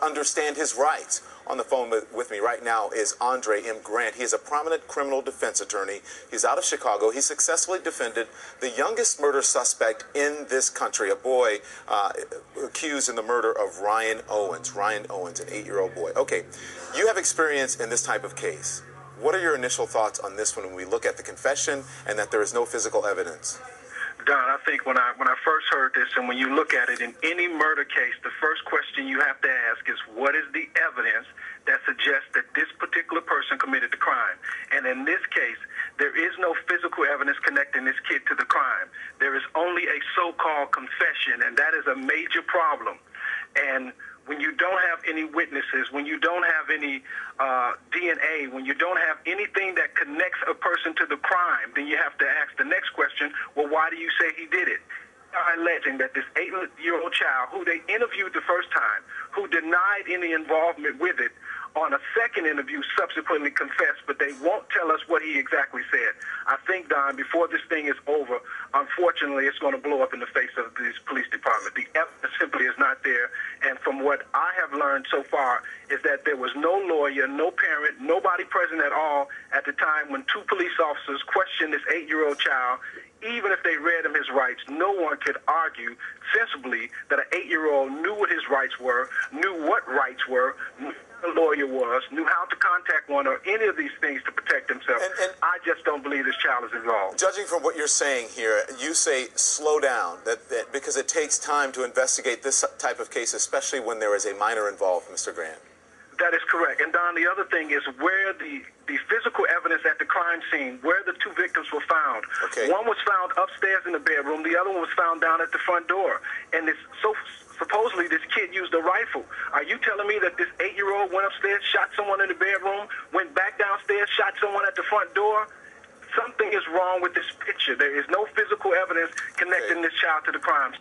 understand his rights. On the phone with me right now is Andre M. Grant. He is a prominent criminal defense attorney. He's out of Chicago. He successfully defended the youngest murder suspect in this country, a boy accused in the murder of Ryan Owens. Ryan Owens, an 8-year-old boy. Okay, you have experience in this type of case. What are your initial thoughts on this one when we look at the confession and that there is no physical evidence? Don, I think when I first heard this, and when you look at it in any murder case, the first question you have to ask is, what is the evidence that suggests that this particular person committed the crime? And in this case, there is no physical evidence connecting this kid to the crime. There is only a so-called confession, and that is a major problem. And when you don't have any witnesses, when you don't have any DNA, when you don't have anything that connects a person to the crime, then you have to ask the next question, well, why do you say he did it? Alleging that this 8-year-old child, who they interviewed the first time, who denied any involvement with it, on a second interview subsequently confessed, but they won't tell us what he exactly said. I think, Don, before this thing is over, unfortunately, it's going to blow up in the face of this police department. The evidence simply is not there, and from what I have learned so far is that there was no lawyer, no parent, nobody present at all at the time when two police officers questioned this 8-year-old child. Even if they read him his rights, no one could argue sensibly that an 8-year-old knew what his rights were, knew what rights were, knew who the lawyer was, knew how to contact one or any of these things to protect himself. And I just don't believe this child is involved. Judging from what you're saying here, you say slow down, that because it takes time to investigate this type of case, especially when there is a minor involved, Mr. Grant. That is correct. And, Don, the other thing is where the physical evidence at the crime scene, where the two victims were found. Okay. One was found upstairs in the bedroom. The other one was found down at the front door. And supposedly this kid used a rifle. Are you telling me that this 8-year-old went upstairs, shot someone in the bedroom, went back downstairs, shot someone at the front door? Something is wrong with this picture. There is no physical evidence connecting this child to the crime.